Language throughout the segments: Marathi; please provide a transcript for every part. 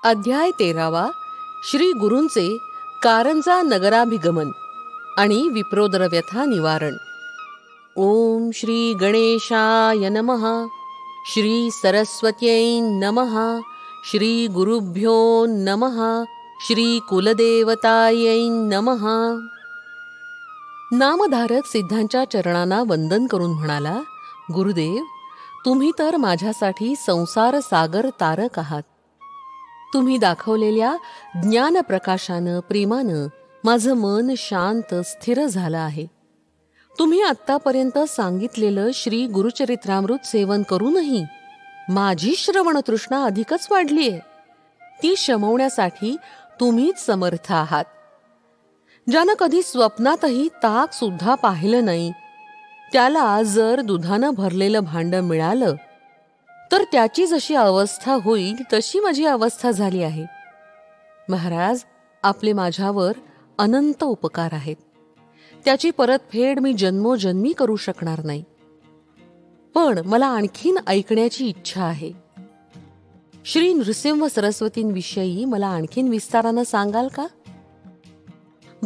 अध्याय 13 श्री गुरूंचे कारंजा नगराभिगमन आणि विप्रोदर व्यथा निवारण. ओम श्री गणेशाय नमः. श्री सरस्वत्यै नमः. श्री गुरुभ्यो नमः. श्री कुलदेवतायै नमः. नामधारक सिद्धांच्या चरणांना वंदन करून म्हणाला, गुरुदेव, तुम्ही तर माझ्यासाठी संसार सागर तारक आहात. तुम्ही दाखवलेल्या ज्ञानप्रकाशानं प्रेमानं माझं मन शांत स्थिर झालं आहे. तुम्ही आत्तापर्यंत सांगितलेलं श्री गुरुचरित्रामृत सेवन करूनही माझी श्रवणतृष्णा अधिकच वाढली आहे. ती शमवण्यासाठी तुम्हीच समर्थ आहात. ज्यानं कधी स्वप्नातही ताक सुद्धा पाहिलं नाही, त्याला जर दुधानं भरलेलं भांड मिळालं तर त्याची जशी अवस्था होईल तशी माझी अवस्था झाली आहे. महाराज, आपले माझ्यावर अनंत उपकार आहेत. त्याची परतफेड मी जन्मोजन्मी करू शकणार नाही. पण मला आणखीन ऐकण्याची इच्छा आहे. श्री नृसिंह सरस्वतींविषयी मला आणखीन विस्तारानं सांगाल का?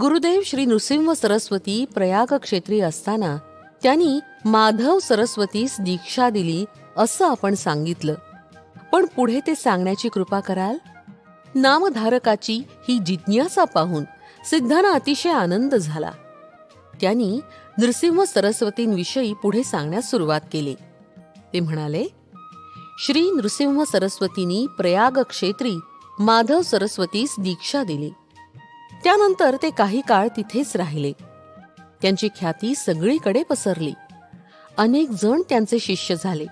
गुरुदेव श्री नृसिंह सरस्वती प्रयाग क्षेत्री असताना त्यांनी माधव सरस्वतीस दीक्षा दिली असं आपण सांगितलं, पण पुढे ते सांगण्याची कृपा कराल? नामधारकाची ही जिज्ञासा पाहून सिद्धांना अतिशय आनंद झाला. त्यांनी नृसिंह सरस्वतींविषयी पुढे सांगण्यास सुरुवात केली. ते म्हणाले, श्री नृसिंह सरस्वतींनी प्रयाग क्षेत्री माधव सरस्वतीस दीक्षा दिली. त्यानंतर ते काही काळ तिथेच राहिले. त्यांची ख्याती सगळीकडे पसरली. अनेक जण त्यांचे शिष्य झाले.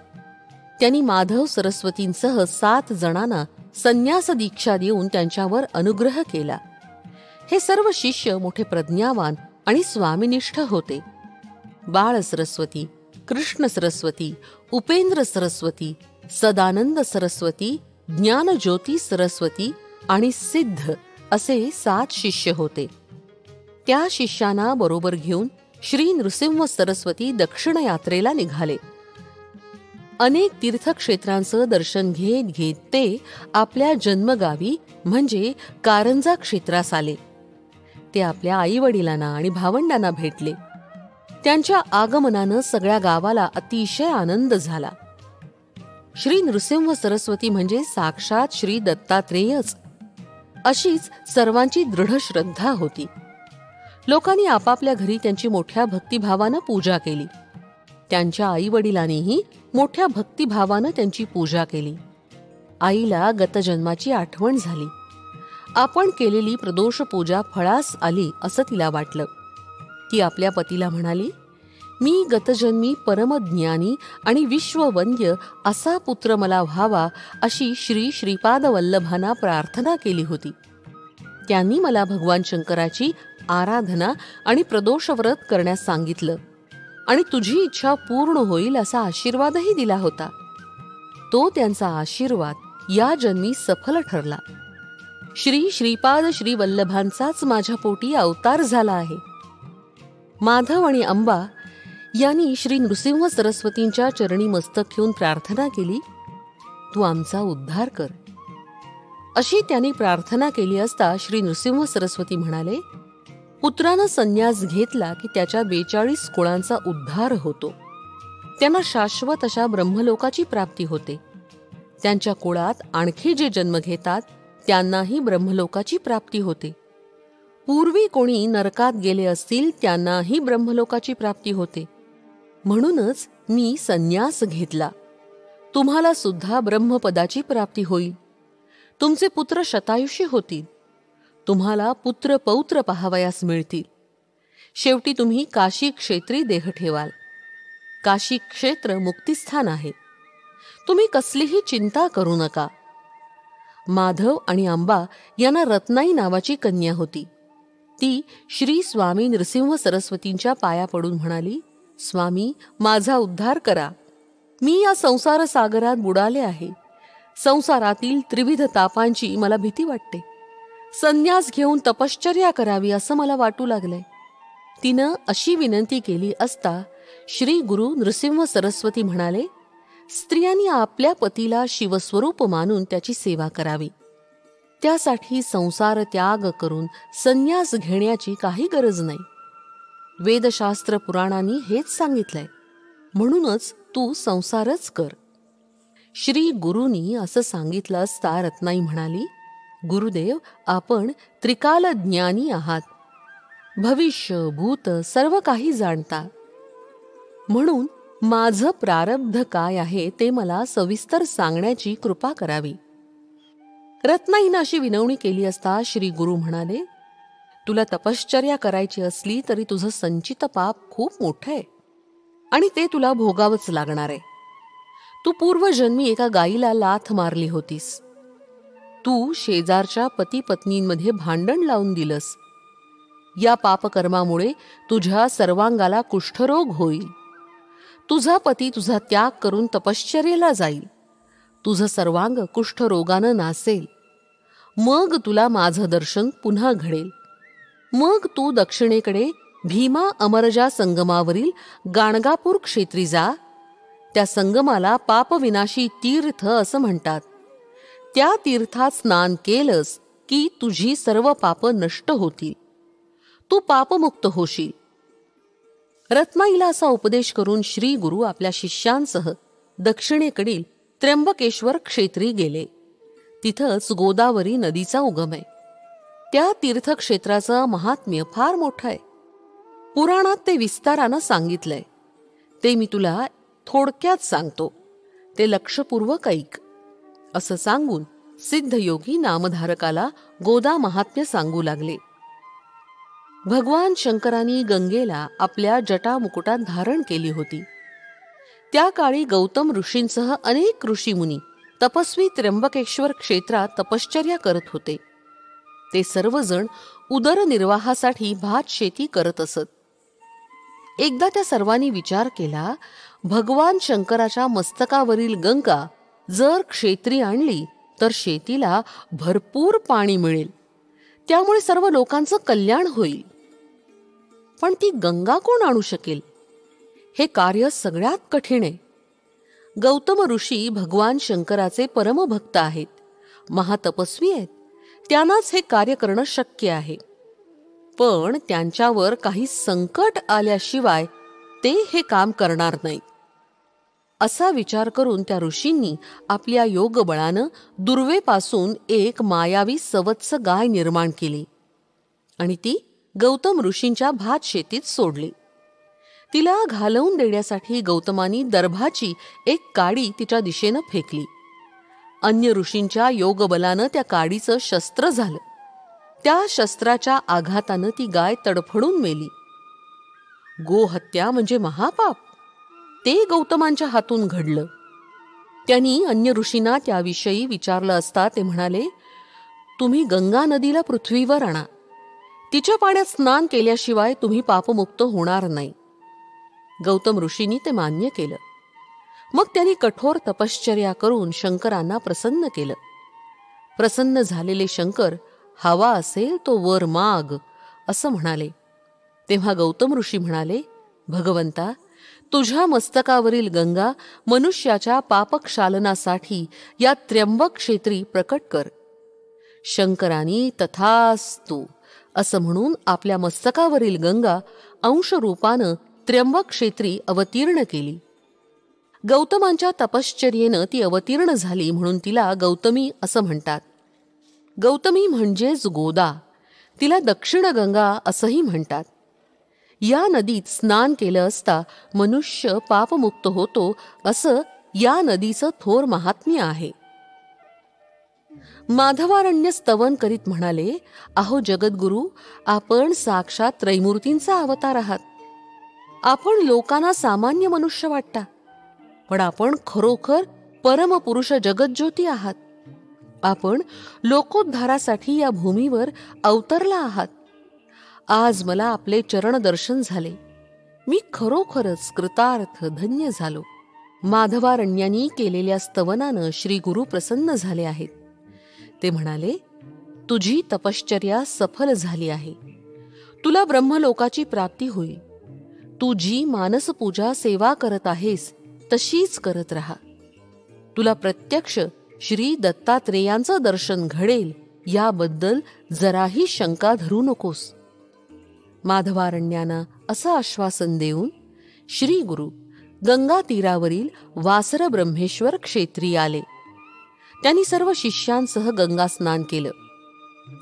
त्यांनी माधव सरस्वतींसह 7 जणांना संन्यास दीक्षा देऊन त्यांच्यावर अनुग्रह केला. हे सर्व शिष्य मोठे प्रज्ञावान आणि स्वामीनिष्ठ होते. बाळ सरस्वती, कृष्ण सरस्वती, उपेंद्र सरस्वती, सदानंद सरस्वती, ज्ञानज्योती सरस्वती आणि सिद्ध असे 7 शिष्य होते. त्या शिष्यांना बरोबर घेऊन श्री नृसिंह सरस्वती दक्षिण यात्रेला निघाले. अनेक तीर्थक्षेत्रांचं दर्शन घेत घेत ते आपल्या जन्मगावी म्हणजे कारंजा क्षेत्रास आले. ते आपल्या आईवडिलांना आणि भावंडांना भेटले. त्यांच्या आगमनानं सगळ्या गावाला अतिशय आनंद झाला. श्री नृसिंह सरस्वती म्हणजे साक्षात श्री दत्तात्रेयच, अशीच सर्वांची दृढ श्रद्धा होती. लोकांनी आपापल्या घरी त्यांची मोठ्या भक्तिभावानं पूजा केली. त्यांच्या आईवडिलांनीही मोठ्या भक्तिभावानं त्यांची पूजा केली. आईला गतजन्माची आठवण झाली. आपण केलेली प्रदोष पूजा फळास आली असं तिला वाटलं. ती आपल्या पतीला म्हणाली, मी गतजन्मी परमज्ञानी आणि विश्ववंद्य असा पुत्र मला व्हावा अशी श्री श्रीपाद वल्लभांना प्रार्थना केली होती. त्यांनी मला भगवान शंकराची आराधना आणि प्रदोष व्रत करण्यास सांगितलं आणि तुझी इच्छा पूर्ण होईल असा आशीर्वादही दिला होता. तो त्यांचा आशीर्वाद या जन्मी सफल ठरला. श्री श्रीपाद श्री वल्लभांचाच माझ्या पोटी अवतार झाला आहे. माधव आणि अंबा यांनी श्री नृसिंह सरस्वतींच्या चरणी मस्तक घेऊन प्रार्थना केली, तू आमचा उद्धार कर. अशी त्यांनी प्रार्थना केली असता श्री नृसिंह सरस्वती म्हणाले, पुत्रानं संन्यास घेतला की त्याच्या 42 कुळांचा उद्धार होतो. त्यांना शाश्वत अशा ब्रह्मलोकाची प्राप्ती होते. त्यांच्या कुळात आणखी जे जन्म घेतात त्यांनाही ब्रह्मलोकाची प्राप्ती होते. पूर्वी कोणी नरकात गेले असतील त्यांनाही ब्रह्मलोकाची प्राप्ती होते. म्हणूनच मी संन्यास घेतला. तुम्हाला सुद्धा ब्रह्मपदाची प्राप्ती होईल. तुमचे पुत्र शतायुषी होतील. तुम्हाला पुत्र पौत्र पाहावयास मिळतील. शेवटी तुम्ही काशी क्षेत्री देह ठेवाल. काशी क्षेत्र मुक्तिस्थान आहे. तुम्ही कसलीही चिंता करू नका. माधव आणि अंबा यांना रत्नाई नावाची कन्या होती. ती श्री स्वामी नृसिंह सरस्वतींच्या पाया पडून म्हणाली, स्वामी, माझा उद्धार करा. मी या संसार सागरात बुडाले आहे. संसारातील त्रिविध तापांची मला भीती वाटते. संन्यास घेऊन तपश्चर्या करावी असं मला वाटू लागलंय. तिनं अशी विनंती केली असता श्री गुरु नृसिंह सरस्वती म्हणाले, स्त्रियांनी आपल्या पतीला शिवस्वरूप मानून त्याची सेवा करावी. त्यासाठी संसार त्याग करून संन्यास घेण्याची काही गरज नाही. वेदशास्त्र पुराणांनी हेच सांगितलंय. म्हणूनच तू संसारच कर. श्री गुरूंनी असं सांगितलं असता रत्नाई म्हणाली, गुरुदेव, आपण त्रिकाल ज्ञानी आहात. भविष्य भूत सर्व काही जाणता. म्हणून माझं प्रारब्ध काय आहे ते मला सविस्तर सांगण्याची कृपा करावी. रत्नाईनं अशी विनवणी केली असता श्री गुरु म्हणाले, तुला तपश्चर्या करायची असली तरी तुझं संचित पाप खूप मोठं आहे आणि ते तुला भोगावंच लागणार आहे. तू पूर्वजन्मी एका गायीला लाथ मारली होतीस. तू शेजारच्या पती पत्नींमध्ये भांडण लावून दिलंस. या पापकर्मामुळे तुझ्या सर्वांगाला कुष्ठरोग होईल. तुझा पती तुझा त्याग करून तपश्चर्येला जाईल. तुझं सर्वांग कुष्ठरोगानं नासेल. मग तुला माझं दर्शन पुन्हा घडेल. मग तू दक्षिणेकडे भीमा अमरजा संगमावरील गाणगापूर क्षेत्री जा. त्या संगमाला पापविनाशी तीर्थ असं म्हणतात. त्या तीर्थात स्नान केलंस की तुझी सर्व पाप नष्ट होतील. तू पापमुक्त होशील. रत्नाईला असा उपदेश करून श्री गुरु आपल्या शिष्यांसह दक्षिणेकडील त्र्यंबकेश्वर क्षेत्री गेले. तिथंच गोदावरी नदीचा उगम आहे. त्या तीर्थक्षेत्राचं महात्म्य फार मोठं आहे. पुराणात ते विस्तारानं सांगितलंय. ते मी तुला थोडक्यात सांगतो. ते लक्षपूर्वक ऐक. असं सांगून सिद्धयोगी नामधारकाला गोदा महात्म्य सांगू लागले. भगवान शंकरांनी गंगेला आपल्या जटामुकुटात धारण केली होती. त्या काळी गौतम ऋषींसह अनेक ऋषीमुनी तपस्वी त्र्यंबकेश्वर क्षेत्रात तपश्चर्या करत होते. ते सर्वजण उदरनिर्वाहासाठी भात शेती करत असत. एकदा त्या सर्वांनी विचार केला, भगवान शंकराच्या मस्तकावरील गंगा जर क्षेत्री आणली तर शेतीला भरपूर पाणी मिळेल. त्यामुळे सर्व लोकांचं कल्याण होईल. पण ती गंगा कोण आणू शकेल? हे कार्य सगळ्यात कठीण आहे. गौतम ऋषी भगवान शंकराचे परमभक्त आहेत, महातपस्वी आहेत. त्यांनाच हे कार्य करणं शक्य आहे. पण त्यांच्यावर काही संकट आल्याशिवाय ते हे काम करणार नाहीत. असा विचार करून त्या ऋषींनी आपल्या योगबळानं दुर्वेपासून एक मायावी सवत्स गाय निर्माण केली आणि ती गौतम ऋषींच्या भात शेतीत सोडली. तिला घालवून देण्यासाठी गौतमानी दर्भाची एक काडी तिच्या दिशेनं फेकली. अन्य ऋषींच्या योगबलानं त्या काडीचं शस्त्र झालं. त्या शस्त्राच्या आघातानं ती गाय तडफडून मेली. गोहत्या म्हणजे महापाप. ते गौतमांच्या हातून घडलं. त्यांनी अन्य ऋषींना त्याविषयी विचारलं असता ते म्हणाले, तुम्ही गंगा नदीला पृथ्वीवर आणा. तिच्या पाण्यात स्नान केल्याशिवाय तुम्ही पापमुक्त होणार नाही. गौतम ऋषींनी ते मान्य केलं. मग त्यांनी कठोर तपश्चर्या करून शंकरांना प्रसन्न केलं. प्रसन्न झालेले शंकर, हवा असेल तो वर माग, असं म्हणाले. तेव्हा गौतम ऋषी म्हणाले, भगवंता, तुझ्या मस्तकावरील गंगा मनुष्याच्या पापक्षालनासाठी या त्र्यंबक क्षेत्री प्रकट कर. शंकरांनी तथास्तु असं म्हणून आपल्या मस्तकावरील गंगा अंशरूपानं त्र्यंबक क्षेत्री अवतीर्ण केली. गौतमांच्या तपश्चर्येनं ती अवतीर्ण झाली म्हणून तिला गौतमी असं म्हणतात. गौतमी म्हणजेच गोदा. तिला दक्षिण गंगा असंही म्हणतात. या नदीत स्नान केलं असता मनुष्य पापमुक्त होतो, असं या नदीचं थोर महात्म्य आहे. माधवारण्य स्तवन करीत म्हणाले, अहो जगद्गुरु, आपण साक्षात त्रैमूर्तींचा अवतार आहात. आपण लोकांना सामान्य मनुष्य वाटता, पण आपण खरोखर परमपुरुष जगज्योती आहात. आपण लोकोद्धारासाठी या भूमीवर अवतरला आहात. आज मला आपले चरण दर्शन झाले. मी खरोखरच कृतार्थ धन्य झालो. माधवारण्यांनी केलेल्या स्तवनानं श्री गुरु प्रसन्न झाले आहेत. ते म्हणाले, तुझी तपश्चर्या सफल झाली आहे. तुला ब्रह्मलोकाची प्राप्ती होईल. तू जी मानसपूजा सेवा करत आहेस तशीच करत राहा. तुला प्रत्यक्ष श्री दत्तात्रेयांचं दर्शन घडेल याबद्दल जराही शंका धरू नकोस. माधवारण्याना असं आश्वासन देऊन श्री गुरु गंगा तीरावरील वासर ब्रह्मेश्वर क्षेत्री आले. त्यांनी सर्व शिष्यांसह गंगा स्नान केलं.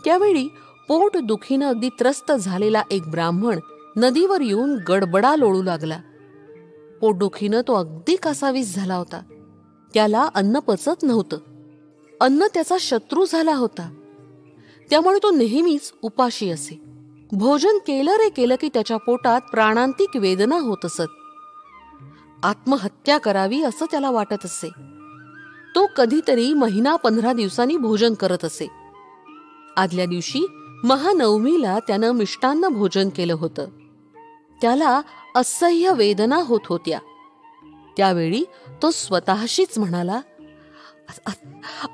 त्यावेळी पोट दुखीनं अगदी त्रस्त झालेला एक ब्राह्मण नदीवर येऊन गडबडा लोळू लागला. पोटदुखीनं तो अगदी कासावीस झाला होता. त्याला अन्न पचत नव्हतं. अन्न त्याचा शत्रू झाला होता. त्यामुळे तो नेहमीच उपाशी असे. भोजन केलं रे केलं की त्याच्या पोटात प्राणांतिक वेदना होत असत. आत्महत्या करावी असं त्याला वाटत असे. तो कधीतरी 15 दिवसांनी भोजन करत असे. आदल्या दिवशी महानवमीला त्यानं मिष्टान्न भोजन केलं होतं. त्याला असह्य वेदना होत होत्या. त्यावेळी तो स्वतःशीच म्हणाला,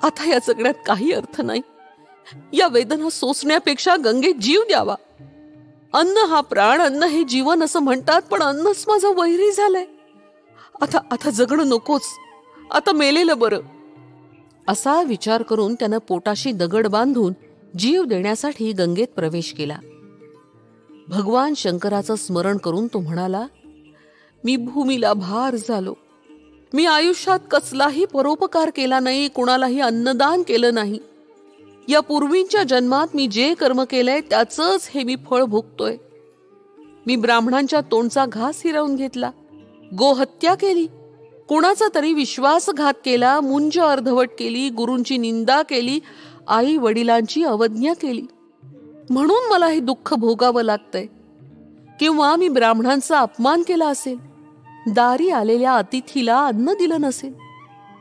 आता या जगण्यात काही अर्थ नाही. या वेदना सोसण्यापेक्षा गंगेत जीव द्यावा. अन्न हा प्राण, अन्न हे जीवन असं म्हणतात, पण अन्नच माझं वैरी झालंय. आता जगणं नकोच, आता मेलेलं बरं. असा विचार करून त्यानं पोटाशी दगड बांधून जीव देण्यासाठी गंगेत प्रवेश केला. भगवान शंकराचं स्मरण करून तो म्हणाला, मी भूमीला भार झालो. मी आयुष्यात कसलाही परोपकार केला नाही, कुणालाही अन्नदान केलं नाही. या पूर्वींच्या जन्मात मी जे कर्म केलंय त्याचंच हे मी फळ भोगतोय. मी ब्राह्मणांच्या तोंडचा घास हिरावून घेतला, गोहत्या केली, कुणाचा तरी विश्वासघात केला, मुंज अर्धवट केली, गुरूंची निंदा केली, आई वडिलांची अवज्ञा केली. म्हणून मला हे दुःख भोगावं लागतंय. किंवा मी ब्राह्मणांचा अपमान केला असेल, दारी आलेल्या अतिथीला अन्न दिलं नसेल,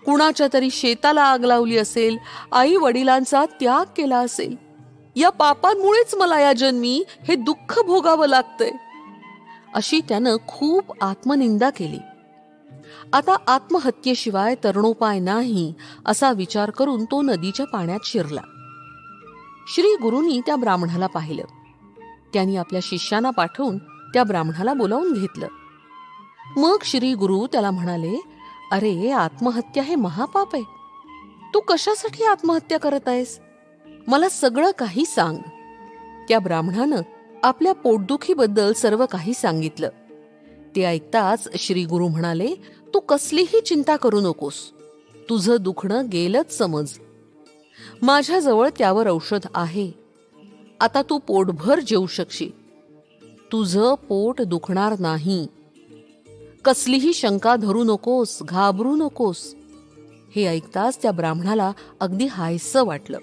कुणाच्या तरी शेताला आग लावली असेल, आई वडिलांचा त्याग केला असेल. या पापांमुळेच मला या जन्मी हे दुःख भोगावं लागतंय. अशी त्यानं खूप आत्मनिंदा केली. आता आत्महत्येशिवाय तरणोपाय नाही असा विचार करून तो नदीच्या पाण्यात शिरला. श्री गुरूंनी त्या ब्राह्मणाला पाहिलं. त्यांनी आपल्या शिष्यांना पाठवून त्या ब्राह्मणाला बोलावून घेतलं. मग श्री गुरु त्याला म्हणाले, अरे, आत्महत्या हे महापाप आहे. तू कशासाठी आत्महत्या करत आहेस? मला सगळं काही सांग. त्या ब्राह्मणानं आपल्या पोटदुखीबद्दल सर्व काही सांगितलं. ते ऐकताच श्री गुरु म्हणाले, तू कसलीही चिंता करू नकोस. तुझं दुखणं गेलंच समज. माझ्याजवळ त्यावर औषध आहे. आता तू पोटभर जेवू शकशील. तुझं पोट दुखणार नाही. कसलीही शंका धरू नकोस, घाबरू नकोस. हे ऐकताच त्या ब्राह्मणाला अगदी हायसं वाटलं.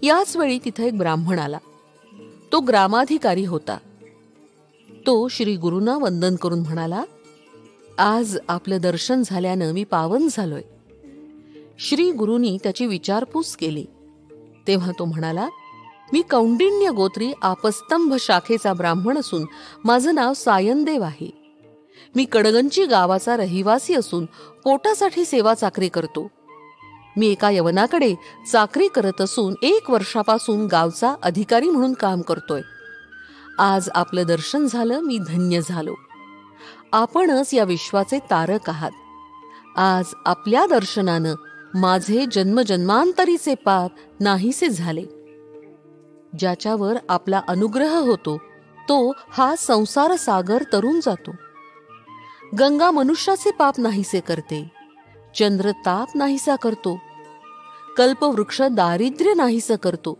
याच वेळी तिथे एक ब्राह्मण आला. तो ग्रामाधिकारी होता. तो श्री गुरूंना वंदन करून म्हणाला, आज आपलं दर्शन झाल्यानं मी पावन झालोय. श्री गुरूंनी त्याची विचारपूस केली. तेव्हा तो म्हणाला, मी कौंडिण्य गोत्री आपस्तंभ शाखेचा ब्राह्मण असून माझं नाव सायनदेव आहे. मी कडगंची गावाचा रहिवासी असून पोटासाठी सेवा चाकरी करतो. मी एका यवनाकडे चाकरी करत असून 1 वर्षापासून गावचा अधिकारी म्हणून काम करतोय. आज आपलं दर्शन झालं, मी धन्य झालो. आपणच या विश्वाचे तारक आहात. आज आपल्या दर्शनानं माझे जन्मजन्मांतरीचे पाप नाहीसे झाले. ज्याच्यावर आपला अनुग्रह होतो तो हा संसार सागर तरून जातो. गंगा मनुष्याचे पाप नाहीसे करते. चंद्र ताप नाहीसा करतो. कल्पवृक्ष दारिद्र्य नाहीसं करतो.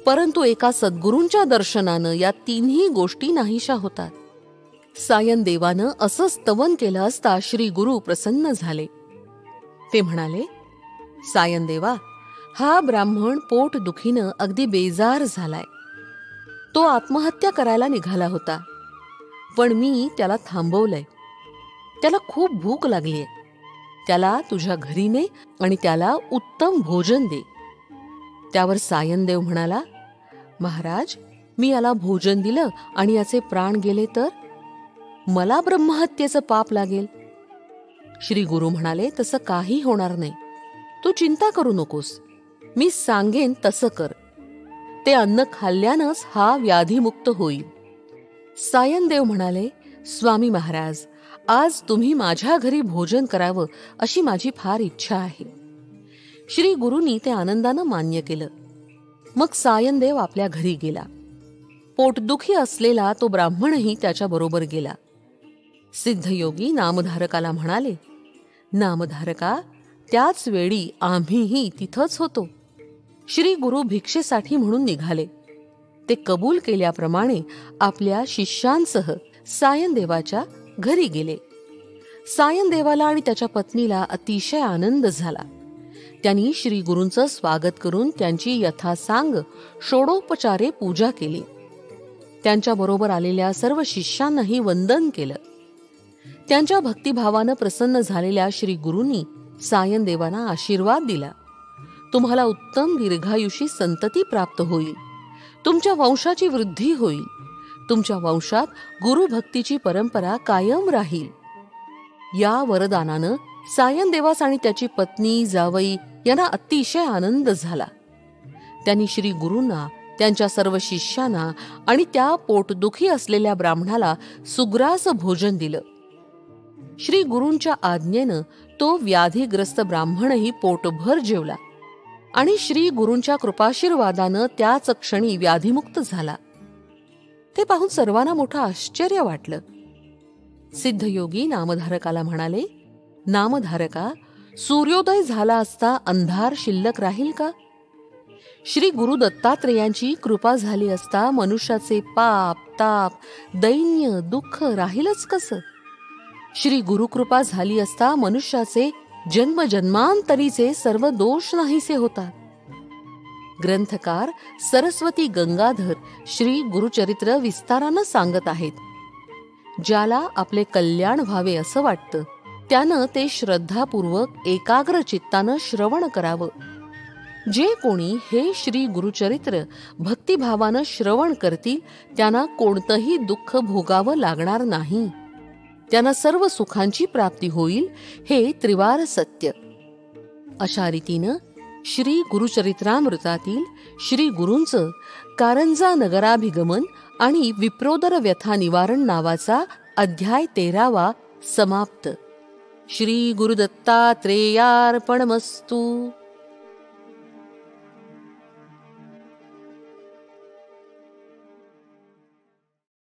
परंतु एका सद्गुरूंच्या दर्शनानं या तिन्ही गोष्टी नाहीशा होतात. सायनदेवानं असं स्तवन केलं असता श्री गुरु प्रसन्न झाले. ते म्हणाले, सायनदेवा, हा ब्राह्मण पोट दुखीनं अगदी बेजार झालाय. तो आत्महत्या करायला निघाला होता, पण मी त्याला थांबवलंय. त्याला खूप भूक लागलीय. त्याला तुझ्या घरी ने आणि त्याला उत्तम भोजन दे. त्यावर सायनदेव म्हणाला, महाराज, मी याला भोजन दिलं आणि याचे प्राण गेले तर मला ब्रह्महत्येचं पाप लागेल. श्री गुरु म्हणाले, तसं काही होणार नाही. तू चिंता करू नकोस. मी सांगेन तसं कर. ते अन्न खाल्ल्यानंच हा व्याधीमुक्त होईल. सायनदेव म्हणाले, स्वामी महाराज, आज तुम्ही माझ्या घरी भोजन करावं अशी माझी फार इच्छा आहे. श्री गुरूंनी ते आनंदानं मान्य केलं. मग सायनदेव आपल्या घरी गेला. पोटदुखी असलेला तो ब्राह्मणही त्याच्याबरोबर गेला. सिद्धयोगी नामधारकाला म्हणाले, नामधारका, त्याच वेळी आम्हीही तिथंच होतो. श्री गुरु भिक्षेसाठी म्हणून निघाले. ते कबूल केल्याप्रमाणे आपल्या शिष्यांसह सायनदेवाच्या घरी गेले. सायनदेवाला आणि त्याच्या पत्नीला अतिशय आनंद झाला. त्यांनी श्री गुरूंचं स्वागत करून त्यांची यथासांग षोडोपचारे पूजा केली. त्यांच्याबरोबर आलेल्या सर्व शिष्यांनाही वंदन केलं. त्यांच्या भक्तिभावानं प्रसन्न झालेल्या श्री गुरूंनी सायनदेवांना आशीर्वाद दिला. तुम्हाला उत्तम दीर्घायुषी संतती प्राप्त होईल. तुमच्या वंशाची वृद्धी होईल. तुमच्या वंशात गुरुभक्तीची परंपरा कायम राहील. या वरदानानं सायनदेवास आणि त्याची पत्नी जावई यांना अतिशय आनंद झाला. त्यांनी श्री गुरूंना, त्यांच्या सर्व शिष्यांना आणि त्या पोटदुखी असलेल्या ब्राह्मणाला सुग्रास भोजन दिलं. श्री गुरूंच्या आज्ञेनं तो व्याधीग्रस्त ब्राह्मणही पोटभर जेवला आणि श्री गुरूंच्या कृपाशीर्वादानं त्याच क्षणी व्याधीमुक्त झाला. ते पाहून सर्वांना मोठं आश्चर्य वाटलं. सिद्धयोगी नामधारकाला म्हणाले, नामधारका, सूर्योदय झाला असता अंधार शिल्लक राहील का? श्री गुरु दत्तात्रेयांची कृपा झाली असता मनुष्याचे पाप, ताप, दैन्य, दुःख राहीलच कसं? श्री गुरुकृपा झाली असता मनुष्याचे जन्मजन्मांतरीचे सर्व दोष नाहीसे होतात. ग्रंथकार सरस्वती गंगाधर श्री गुरुचरित्र विस्तारानं सांगत आहेत. ज्याला आपले कल्याण व्हावे असं वाटतं त्यानं ते श्रद्धापूर्वक एकाग्र चित्तानं श्रवण करावं. जे कोणी हे श्री गुरुचरित्र भक्तिभावानं श्रवण करतील त्यांना कोणतंही दुःख भोगावं लागणार नाही. त्यांना सर्व सुखांची प्राप्ती होईल, हे त्रिवार सत्य. अशा रीतीनं श्री गुरुचरित्रामृतातील श्री गुरूंचं कारंजा नगराभिगमन आणि विप्रोदर व्यथा निवारण नावाचा अध्याय 13 समाप्त. श्री गुरुदत्तात्रेयार्पणमस्तु.